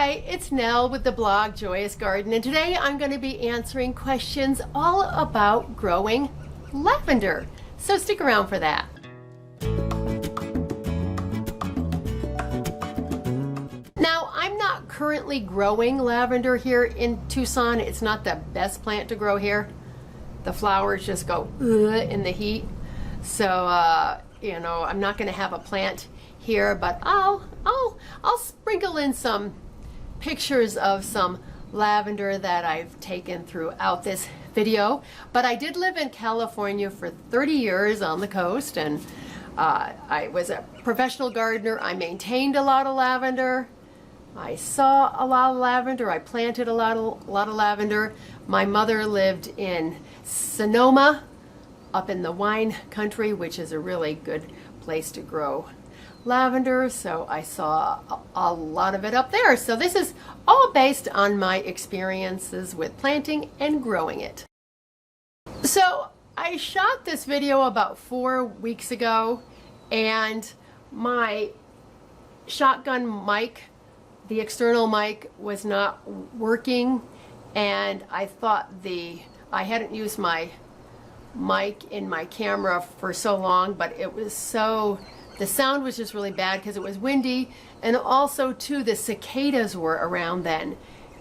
Hi, it's Nell with the blog Joyous Garden, and today I'm going to be answering questions all about growing lavender. So stick around for that. Now, I'm not currently growing lavender here in Tucson. It's not the best plant to grow here. The flowers just go in the heat. So, you know, I'm not going to have a plant here, but I'll sprinkle in some pictures of some lavender that I've taken throughout this video. But I did live in California for 30 years on the coast, and I was a professional gardener. I maintained a lot of lavender. I saw a lot of lavender. I planted a lot of lavender. My mother lived in Sonoma, up in the wine country, which is a really good place to grow lavender, so I saw a lot of it up there. So this is all based on my experiences with planting and growing it. So I shot this video about 4 weeks ago, and my shotgun mic, the external mic, was not working, and I thought I hadn't used my mic in my camera for so long, but the sound was just really bad because it was windy, and also too the cicadas were around then,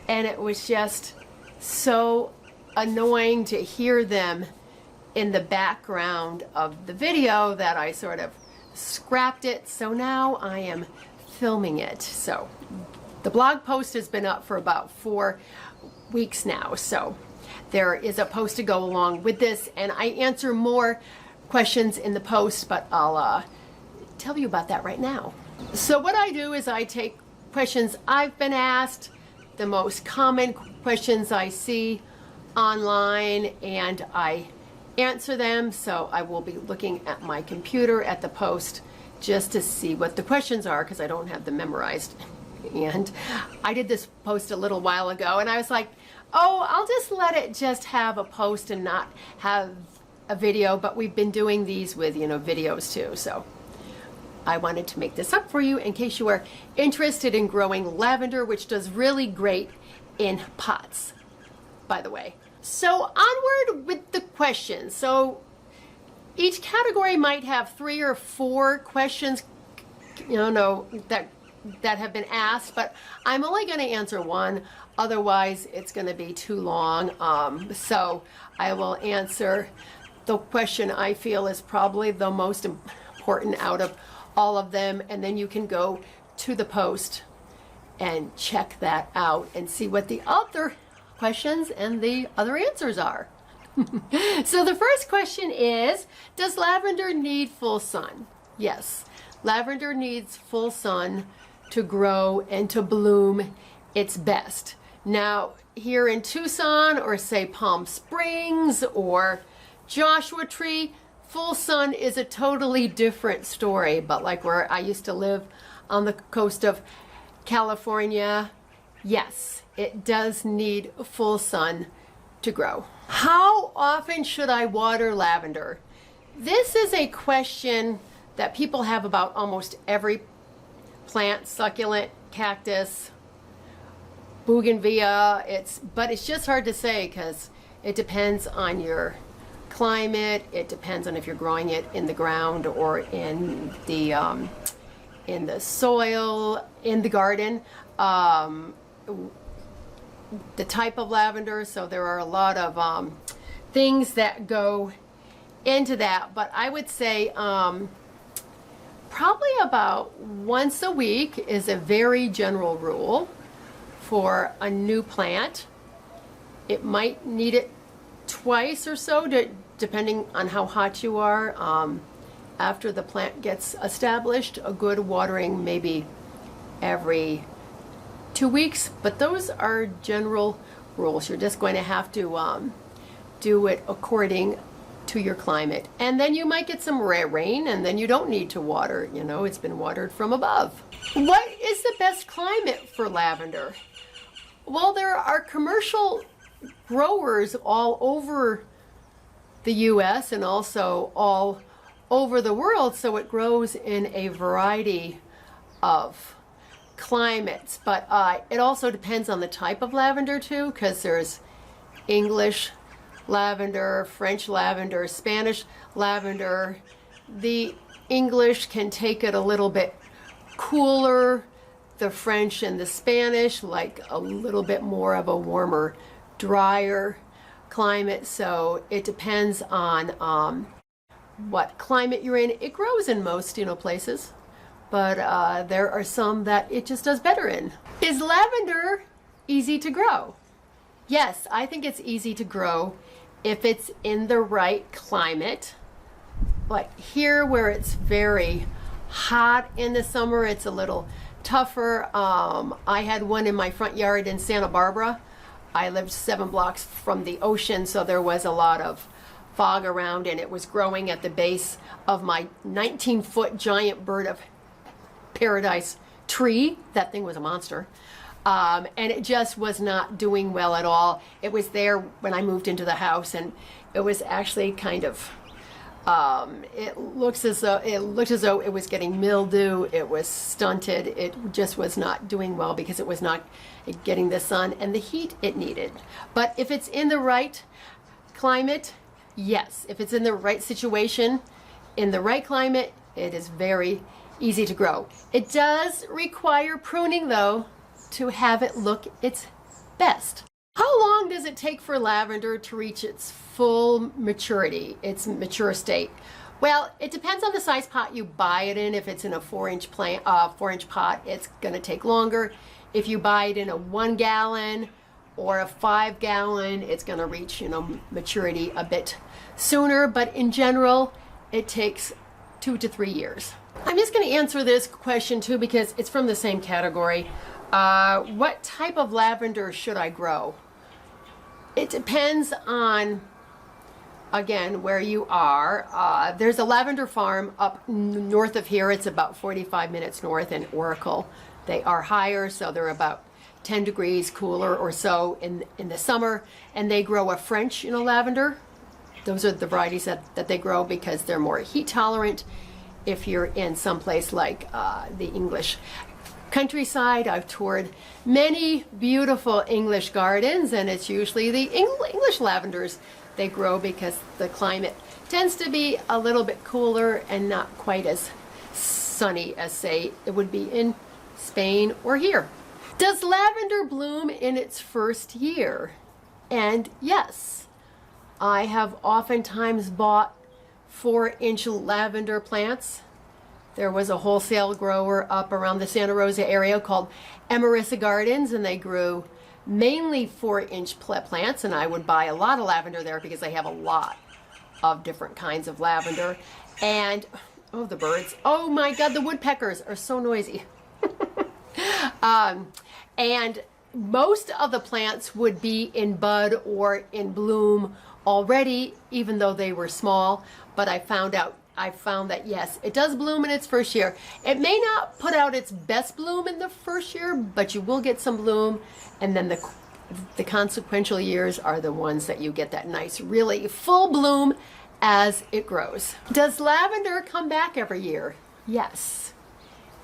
and it was just so annoying to hear them in the background of the video that I sort of scrapped it. So now I am filming it. So the blog post has been up for about 4 weeks now, so there is a post to go along with this, and I answer more questions in the post, but I'll tell you about that right now. So what I do is I take questions I've been asked, the most common questions I see online, and I answer them. So I will be looking at my computer at the post just to see what the questions are, because I don't have them memorized. And I did this post a little while ago, and I was like, oh, I'll just let it just have a post and not have a video, but we've been doing these with, you know, videos too. So I wanted to make this up for you in case you are interested in growing lavender, which does really great in pots, by the way. So onward with the questions. So each category might have 3 or 4 questions, you know, that have been asked, but I'm only going to answer one. Otherwise, it's going to be too long. So I will answer the question I feel is probably the most important out of all of them, and then you can go to the post and check that out and see what the other questions and the other answers are. So the first question is, does lavender need full sun? Yes, lavender needs full sun to grow and to bloom its best. Now, here in Tucson, or say Palm Springs or Joshua Tree, full sun is a totally different story. But like where I used to live on the coast of California, yes, it does need full sun to grow. How often should I water lavender? This is a question that people have about almost every plant, succulent, cactus, bougainvillea. But it's just hard to say because it depends on your climate. It depends on if you're growing it in the ground or in the soil, in the garden. The type of lavender, so there are a lot of things that go into that, but I would say probably about once a week is a very general rule for a new plant. It might need it twice or so, depending on how hot you are. After the plant gets established, a good watering maybe every 2 weeks, but those are general rules. You're just going to have to do it according to your climate. And then you might get some rain, and then you don't need to water. You know, it's been watered from above. What is the best climate for lavender? Well, there are commercial growers all over the US and also all over the world, so it grows in a variety of climates, but it also depends on the type of lavender too, because there's English lavender, French lavender, Spanish lavender. The English can take it a little bit cooler. The French and the Spanish like a little bit more of a warmer, drier climate. So it depends on what climate you're in. It grows in most, places, but there are some that it just does better in. Is lavender easy to grow? Yes, I think it's easy to grow if it's in the right climate. Like here where it's very hot in the summer, it's a little tougher. I had one in my front yard in Santa Barbara. I lived 7 blocks from the ocean, so there was a lot of fog around, and it was growing at the base of my 19-foot giant bird of paradise tree. That thing was a monster. And it just was not doing well at all. It was there when I moved into the house, and it was actually kind of, it looked as though it was getting mildew. It was stunted. It just was not doing well because it was not getting the sun and the heat it needed. But if it's in the right climate, yes. If it's in the right situation, in the right climate, it is very easy to grow. It does require pruning though, to have it look its best. How long does it take for lavender to reach its full maturity, its mature state? Well, it depends on the size pot you buy it in. If it's in a 4-inch pot, it's going to take longer. If you buy it in a 1 gallon or a 5 gallon, it's going to reach, maturity a bit sooner. But in general, it takes 2 to 3 years. I'm just going to answer this question too because it's from the same category. What type of lavender should I grow? It depends on, again, where you are. There's a lavender farm up north of here. It's about 45 minutes north in Oracle. They are higher, so they're about 10 degrees cooler or so in the summer, and they grow a French lavender. Those are the varieties that they grow because they're more heat tolerant. If you're in some place like the English countryside, I've toured many beautiful English gardens, and it's usually the English lavenders they grow because the climate tends to be a little bit cooler and not quite as sunny as, say, it would be in Spain or here. Does lavender bloom in its first year? And yes, I have oftentimes bought 4-inch lavender plants. There was a wholesale grower up around the Santa Rosa area called Emerissa Gardens, and they grew mainly 4-inch plants, and I would buy a lot of lavender there because they have a lot of different kinds of lavender. And, oh, the birds. Oh my God, the woodpeckers are so noisy. And most of the plants would be in bud or in bloom already, even though they were small, but I found that yes, it does bloom in its first year. It may not put out its best bloom in the first year, but you will get some bloom, and then the consequential years are the ones that you get that nice, really full bloom as it grows. Does lavender come back every year? Yes.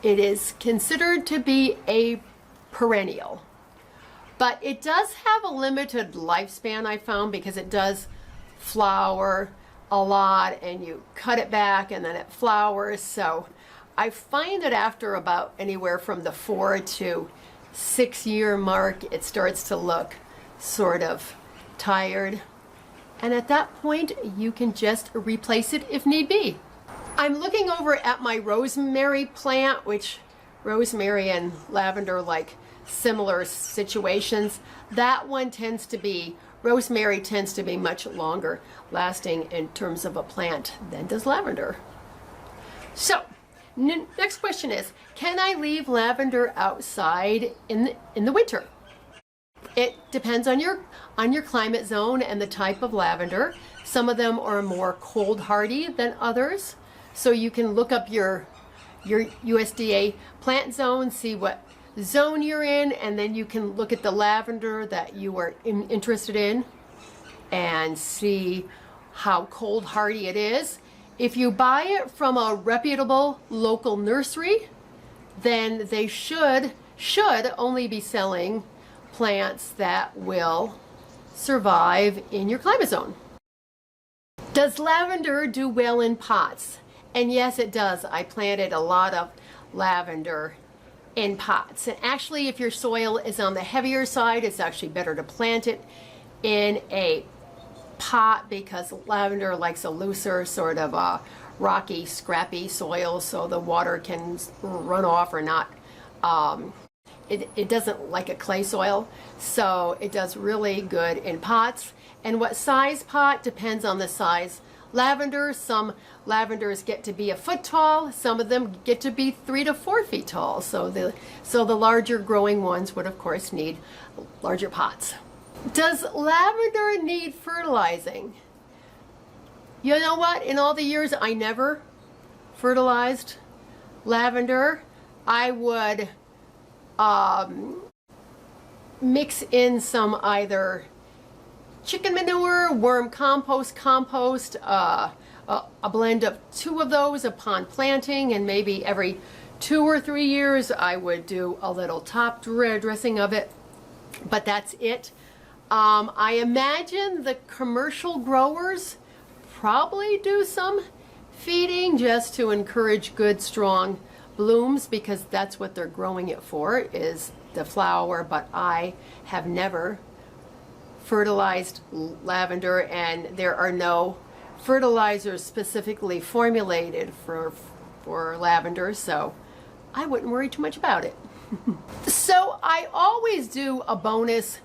It is considered to be a perennial, but it does have a limited lifespan, I found, because it does flower a lot, and you cut it back and then it flowers. So I find that after about anywhere from the 4 to 6 year mark, it starts to look sort of tired, and at that point you can just replace it if need be. I'm looking over at my rosemary plant, which rosemary and lavender like similar situations. That one tends to be, rosemary tends to be much longer lasting in terms of a plant than does lavender. So next question is, can I leave lavender outside in the winter? It depends on your climate zone and the type of lavender. Some of them are more cold hardy than others. So you can look up your USDA plant zone, see what zone you're in, and then you can look at the lavender that you are interested in and see how cold hardy it is. If you buy it from a reputable local nursery, then they should should only be selling plants that will survive in your climate zone. Does lavender do well in pots? And yes, it does. I planted a lot of lavender in pots. And actually, if your soil is on the heavier side, it's actually better to plant it in a pot, because lavender likes a looser sort of rocky, scrappy soil, so the water can run off or not. It doesn't like a clay soil, so it does really good in pots. And what size pot depends on the size lavender. Some lavenders get to be a foot tall, some of them get to be 3 to 4 feet tall. So the larger growing ones would of course need larger pots. Does lavender need fertilizing? You know what? In all the years I never fertilized lavender, I would mix in some either chicken manure, worm compost, a blend of 2 of those upon planting, and maybe every 2 or 3 years I would do a little top dressing of it, but that's it. I imagine the commercial growers probably do some feeding just to encourage good, strong blooms, because that's what they're growing it for, is the flower. But I have never fertilized lavender, and there are no fertilizers specifically formulated for lavender, so I wouldn't worry too much about it. So I always do a bonus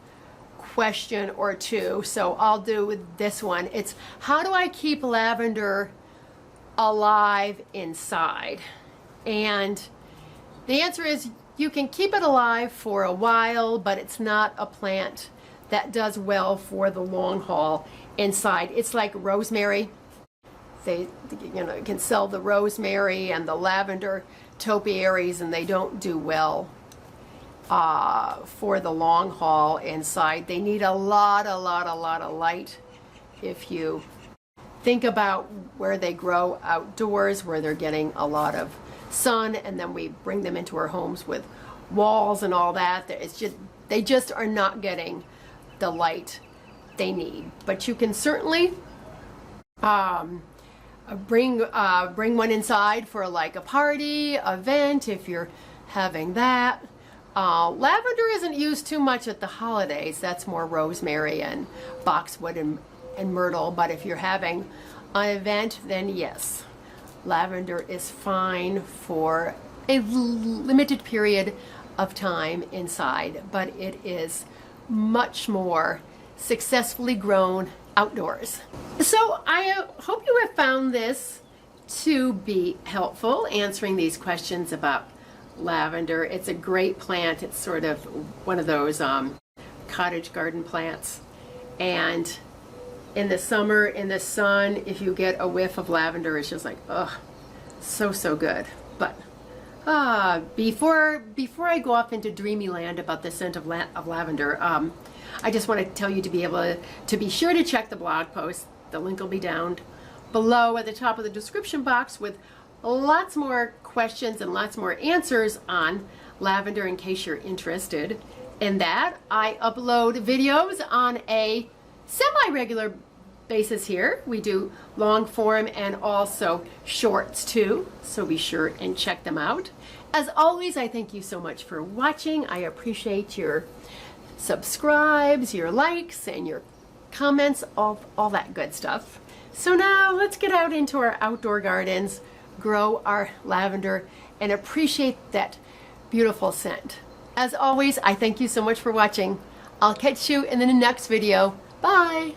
question or 2, so I'll do this one. It's, how do I keep lavender alive inside? And the answer is, you can keep it alive for a while, but it's not a plant that does well for the long haul inside. It's like rosemary. They, you can sell the rosemary and the lavender topiaries, and they don't do well for the long haul inside. They need a lot of light. If you think about where they grow outdoors, where they're getting a lot of sun, and then we bring them into our homes with walls and all that, they just are not getting the light they need. But you can certainly bring one inside for like a party event if you're having that. Lavender isn't used too much at the holidays. That's more rosemary and boxwood and myrtle. But if you're having an event, then yes, lavender is fine for a limited period of time inside, but it is much more successfully grown outdoors. So I hope you have found this to be helpful, answering these questions about lavender. It's a great plant. It's sort of one of those cottage garden plants, and in the summer, in the sun, if you get a whiff of lavender, it's just like, oh, so good. But before I go off into dreamy land about the scent of lavender, I just want to tell you to be sure to check the blog post. The link will be down below at the top of the description box, with lots more questions and lots more answers on lavender in case you're interested in that. I upload videos on a semi-regular basis here. We do long form and also shorts too, so be sure and check them out. As always, I thank you so much for watching. I appreciate your subscribes, your likes, and your comments, all that good stuff. So now let's get out into our outdoor gardens, grow our lavender, and appreciate that beautiful scent. As always, I thank you so much for watching. I'll catch you in the next video. Bye!